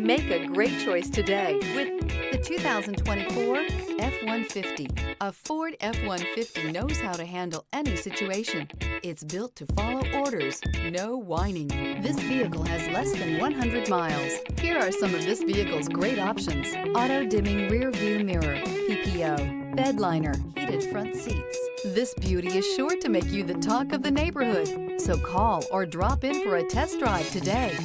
Make a great choice today with the 2024 F-150. A Ford F-150 knows how to handle any situation. It's built to follow orders, no whining. This vehicle has less than 100 miles. Here are some of this vehicle's great options: auto-dimming rear view mirror, PPO, bed liner, heated front seats. This beauty is sure to make you the talk of the neighborhood. So call or drop in for a test drive today.